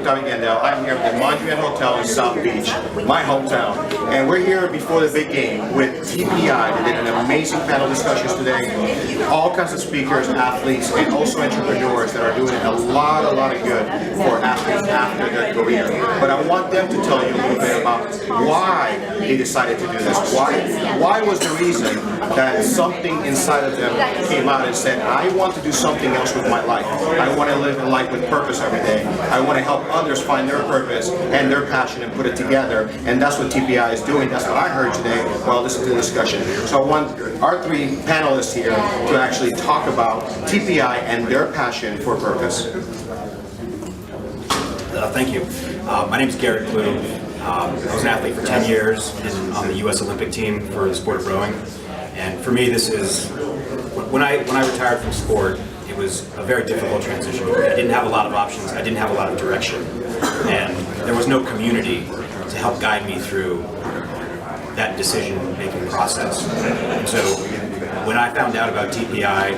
Octavia. I'm here at the Monument Hotel in South Beach, my hometown. And we're here before the big game with TPI. They did an amazing panel discussions today. All kinds of speakers, athletes, and also entrepreneurs that are doing a lot of good for athletes after their career. But I want them to tell you a little bit about why they decided to do this. Why was the reason that something inside of them came out and said, I want to do something else with my life. I want to live a life with purpose every day. I want to help others find their purpose and their passion and put it together. And that's what TPI is doing. That's what I heard today while listening to the discussion. So I want our three panelists here to actually talk about TPI and their passion for purpose. Thank you. My name is Garrett Clue. I was an athlete for 10 years on the U.S. Olympic team for the sport of rowing. And for me, this is, when I retired from sport, it was a very difficult transition. I didn't have a lot of options. I didn't have a lot of direction. And there was no community to help guide me through that decision-making process. And so when I found out about TPI,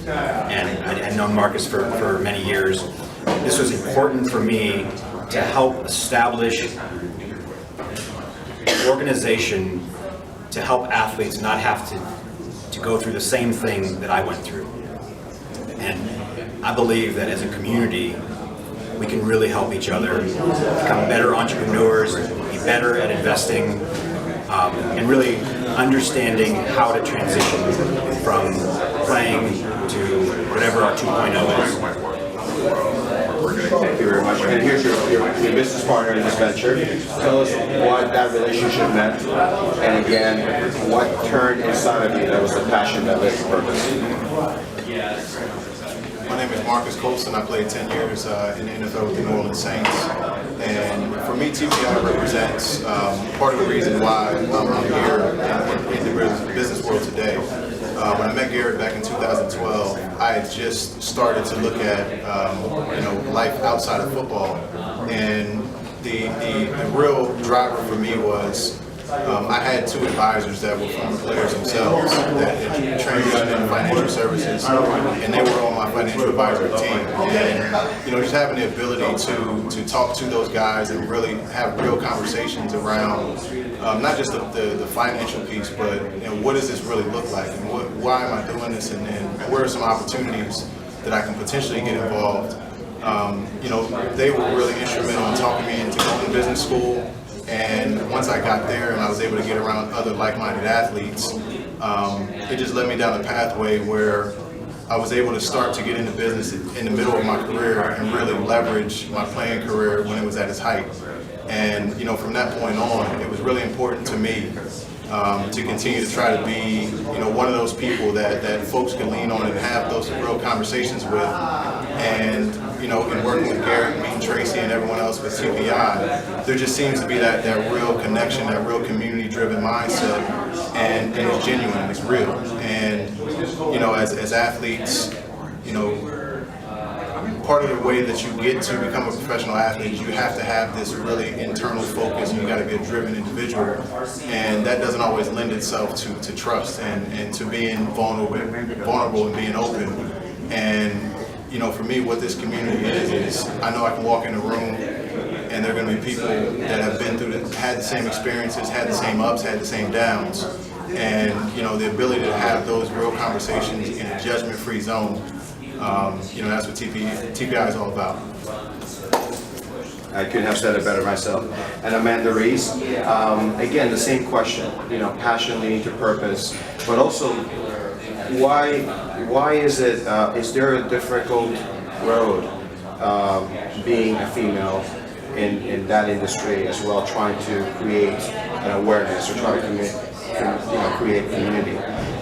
and I had known Marcus for many years, this was important for me to help establish an organization to help athletes not have to go through the same thing that I went through. And I believe that as a community, we can really help each other become better entrepreneurs, be better at investing, and really understanding how to transition from playing to whatever our 2.0 is. Thank you very much. And here's your business partner in this venture. Tell us what that relationship meant, and again, what turned inside of you that was the passion that led to purpose. My name is Marcus Colson. I played 10 years in the NFL with the New Orleans Saints. And for me, TPI represents part of the reason why I'm here in the business world today. When I met Garrett back in 2012, I had just started to look at life outside of football, and the real driver for me was I had two advisors that were former players themselves that had transitioned in financial services, and they were on my financial advisory team. And just having the ability to talk to those guys and really have real conversations around not just the financial piece, but what does this really look like, and why am I doing this, and where are some opportunities that I can potentially get involved. They were really instrumental in talking me into going to business school. And once I got there and I was able to get around other like-minded athletes, it just led me down a pathway where I was able to start to get into business in the middle of my career and really leverage my playing career when it was at its height. And from that point on, it was really important to me to continue to try to be one of those people that folks can lean on and have those real conversations with. And in working with Garrett, meeting Tracy, and everyone else with TPI, there just seems to be that real connection, that real community-driven mindset, and it's genuine, and it's real. And as athletes, part of the way that you get to become a professional athlete is you have to have this really internal focus, and you got to be a driven individual, and that doesn't always lend itself to trust and to being vulnerable and being open. And for me, what this community is I know I can walk in a room and there are going to be people that have been through had the same experiences, had the same ups, had the same downs, and the ability to have those real conversations in a judgment-free zone. That's what TPI is all about. I couldn't have said it better myself. And Amanda Reese, again, the same question, passion leading to purpose, but also why is it, is there a difficult road being a female in that industry as well, trying to create an awareness or try to create community?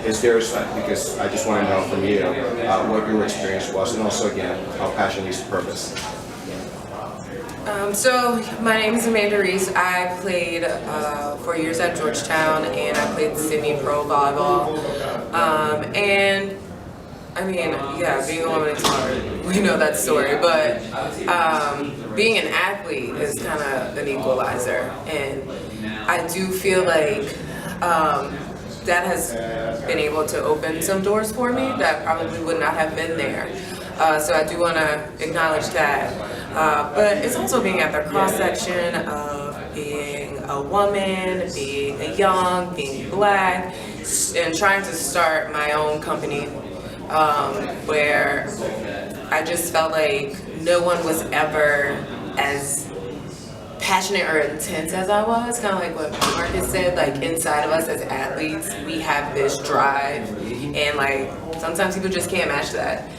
Is there, because I just want to know from you what your experience was, and also again, how passion leads to purpose. So my name is Amanda Reese. I played 4 years at Georgetown, and I played Sydney Pro Volleyball. And I mean, yeah, being a woman is hard. We know that story, but being an athlete is kind of an equalizer, and I do feel like that has been able to open some doors for me that probably would not have been there. So I do want to acknowledge that. But it's also being at the cross-section of being a woman, being a young, being black, and trying to start my own company where I just felt like no one was ever as passionate or intense as I was. Kind of like what Marcus said, like inside of us as athletes, we have this drive, and like sometimes people just can't match that.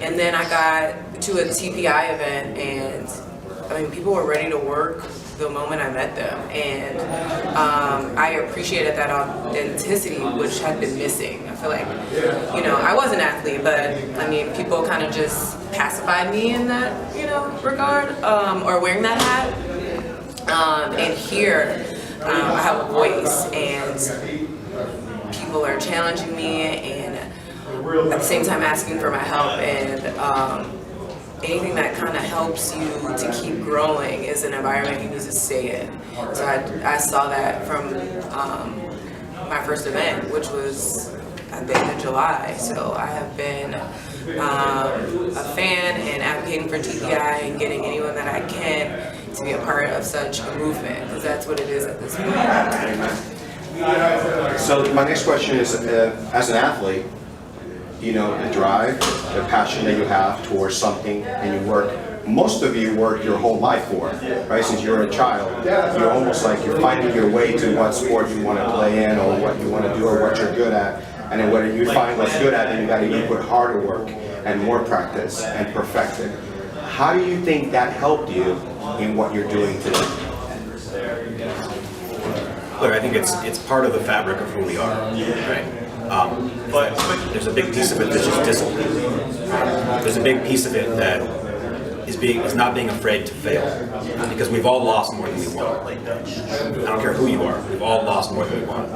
And then I got to a TPI event, and I mean, people were ready to work the moment I met them, and I appreciated that authenticity, which had been missing. I feel like, you know, I was an athlete, but I mean, people kind of just pacified me in that, you know, regard, or wearing that hat. And here, I have a voice, and people are challenging me, and at the same time asking for my help, and anything that kind of helps you to keep growing is an environment you need to stay in. So I saw that from my first event, which was at the end of July. So I have been a fan and advocating for TPI and getting anyone that I can to be a part of such a movement, because that's what it is at this point. So my next question is, as an athlete, you know, the drive, the passion that you have towards something, and you work, most of you work your whole life for it, right? Since you're a child, you're almost like you're finding your way to what sport you want to play in, or what you want to do, or what you're good at. And then when you find what's good at, then you got to even put harder work and more practice and perfect it. How do you think that helped you in what you're doing today? Look, I think it's part of the fabric of who we are, right? But there's a big piece of it that's just discipline. There's a big piece of it that is not being afraid to fail, because we've all lost more than we won. I don't care who you are, we've all lost more than we won.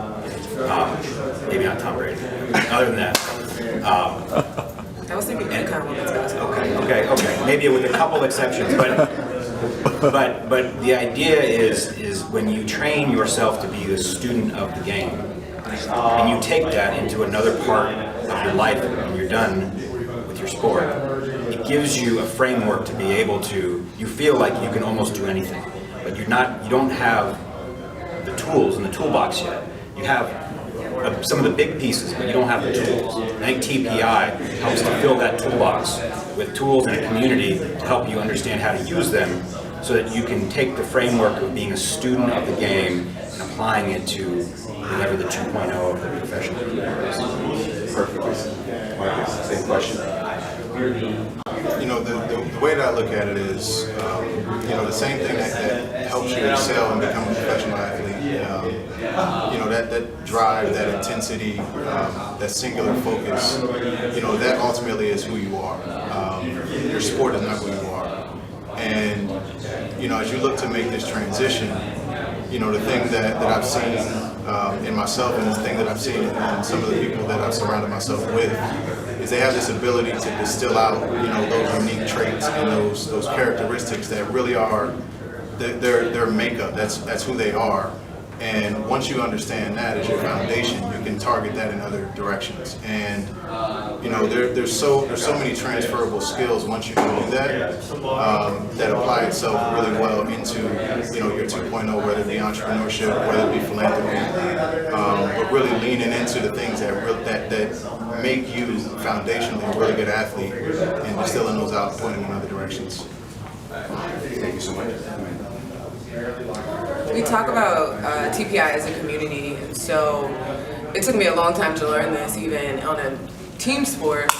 Maybe not Tom Brady. Other than that, I was thinking UConn women's basketball. okay. Maybe with a couple exceptions, but the idea is when you train yourself to be a student of the game, and you take that into another part of your life when you're done with your sport, it gives you a framework to be able to, you feel like you can almost do anything, but you don't have the tools in the toolbox yet. You have some of the big pieces, but you don't have the tools. I think TPI helps to fill that toolbox with tools and a community to help you understand how to use them, so that you can take the framework of being a student of the game and applying it to whatever the 2.0 of the professional career is. Perfect. Marcus, same question. You know, the way that I look at it is, you know, the same thing that helps you excel and become a professional athlete. You know, that drive, that intensity, that singular focus, you know, that ultimately is who you are. Your sport is not who you are. And, you know, as you look to make this transition, you know, the thing that I've seen in myself, and the thing that I've seen in some of the people that I've surrounded myself with, is they have this ability to distill out, you know, those unique traits and those characteristics that really are their makeup. That's who they are. And once you understand that as your foundation, you can target that in other directions. And you know, there's so many transferable skills once you can do that, that apply itself really well into, you know, your 2.0, whether it be entrepreneurship, whether it be philanthropy, but really leaning into the things that make you foundationally a really good athlete, and distilling those out, pointing in other directions. Thank you so much. We talk about TPI as a community, and so it took me a long time to learn this. Even on a team sport,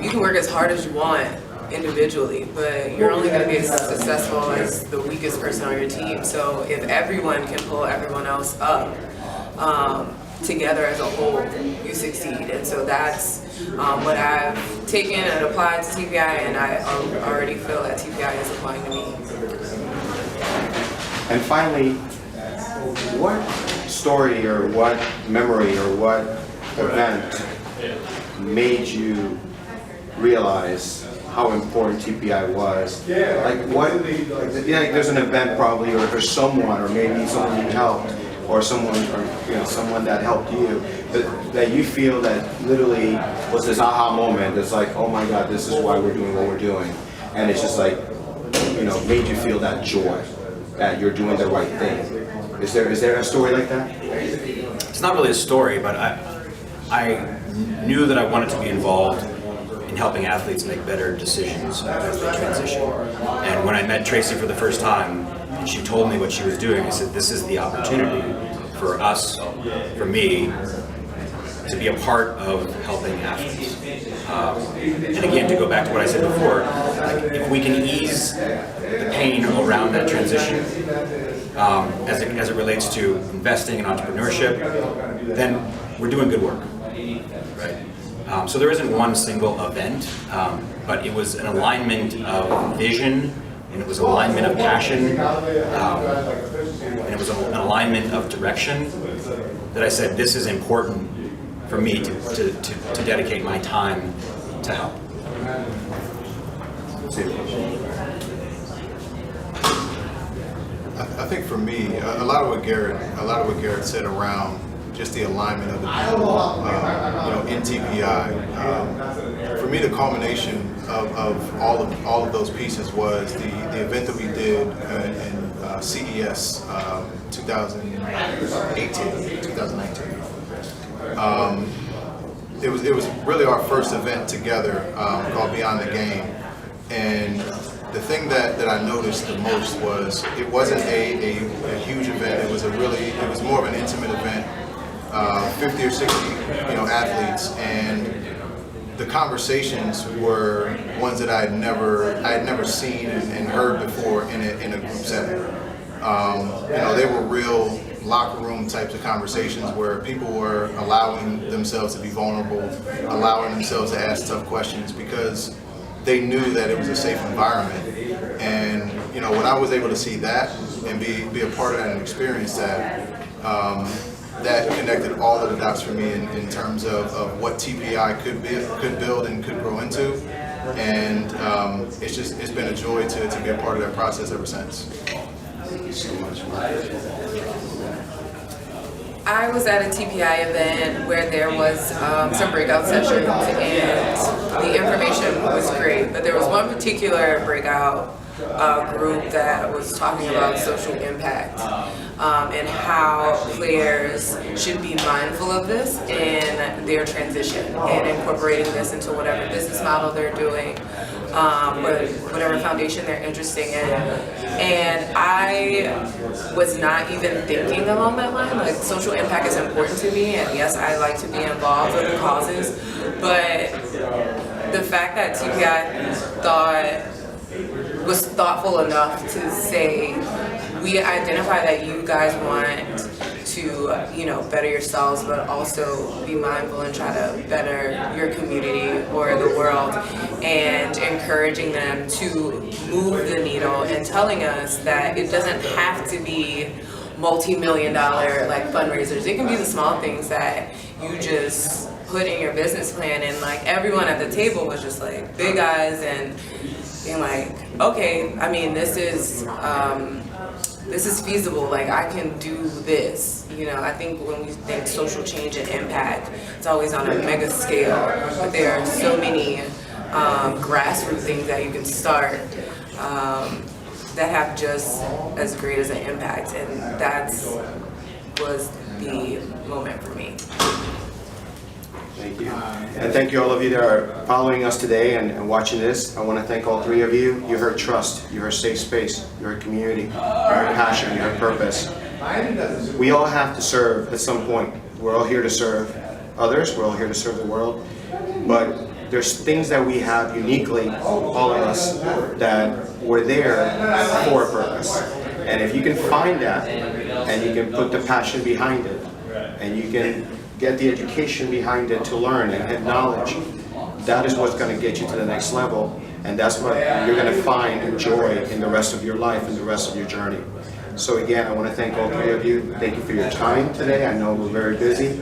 you can work as hard as you want individually, but you're only going to be as successful as the weakest person on your team. So if everyone can pull everyone else up together as a whole, you succeed. And so that's what I've taken and applied to TPI, and I already feel that TPI is applying to me. And finally, what story or what memory or what event made you realize how important TPI was? Like what, there's an event probably, or there's someone, or maybe someone you helped, or someone, or you know, someone that helped you, that you feel that literally was this aha moment. It's like, oh my God, this is why we're doing what we're doing. and it's just like, made you feel that joy that you're doing the right thing. Is there a story like that? It's not really a story, but I knew that I wanted to be involved in helping athletes make better decisions as they transition. And when I met Tracy for the first time, and she told me what she was doing, I said, this is the opportunity for us, for me, to be a part of helping athletes. And again, to go back to what I said before, like, if we can ease the pain around that transition, as it relates to investing in entrepreneurship, then we're doing good work, right? So there isn't one single event, but it was an alignment of vision, and it was an alignment of passion, and it was an alignment of direction that I said, this is important for me to dedicate my time to help. I think for me, a lot of what Garrett said around just the alignment of the people, in TPI. For me, the culmination of all of those pieces was the event that we did in CES 2019. It was really our first event together, called Beyond the Game, and the thing that I noticed the most was it wasn't a huge event. It was more of an intimate event, 50 or 60 athletes, and the conversations were ones that I had never seen and heard before in a group setting. They were real locker room types of conversations where people were allowing themselves to be vulnerable, allowing themselves to ask tough questions because they knew that it was a safe environment. And when I was able to see that and be a part of that and experience that, that connected all of the dots for me in terms of what TPI could build and could grow into. And it's been a joy to be a part of that process ever since. Thank you so much, I was at a TPI event where there was some breakout sessions and the information was great, but there was one particular breakout group that was talking about social impact and how players should be mindful of this in their transition and incorporating this into whatever business model they're doing, whatever foundation they're interested in. And I was not even thinking along that line. Like, social impact is important to me, and yes, I like to be involved with the causes, but the fact that TPI was thoughtful enough to say, we identify that you guys want to, better yourselves, but also be mindful and try to better your community or the world, and encouraging them to move the needle and telling us that it doesn't have to be multi-million-dollar fundraisers. It can be the small things that you just put in your business plan, and everyone at the table was just big eyes and being okay, I mean, this is feasible, I can do this. I think when we think social change and impact, it's always on a mega scale, but there are so many grassroots things that you can start that have just as great as an impact, and that was the moment for me. Thank you. And thank you all of you that are following us today and watching this. I want to thank all three of you. You heard trust, you heard safe space, you heard community, you heard passion, you heard purpose. We all have to serve at some point. We're all here to serve others, we're all here to serve the world, but there's things that we have uniquely, all of us, that we're there for a purpose. And if you can find that, and you can put the passion behind it, and you can get the education behind it to learn and get knowledge, that is what's going to get you to the next level, and that's what you're going to find and joy in the rest of your life and the rest of your journey. So again, I want to thank all three of you. Thank you for your time today. I know we're very busy.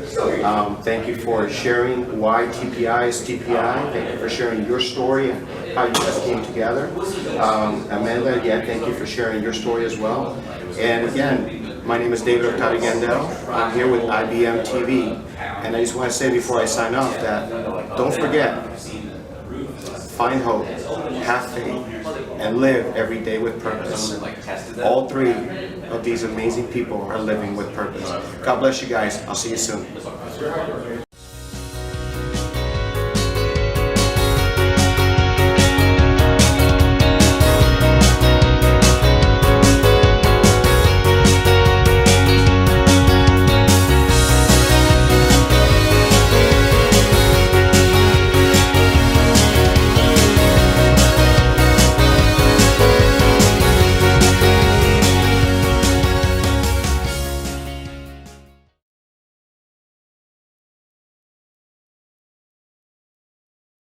Thank you for sharing why TPI is TPI. Thank you for sharing your story and how you guys came together. Amanda, again, thank you for sharing your story as well. And again, my name is David Octavia. I'm here with IBMtv. And I just want to say before I sign off that don't forget, find hope, have faith, and live every day with purpose. All three of these amazing people are living with purpose. God bless you guys. I'll see you soon.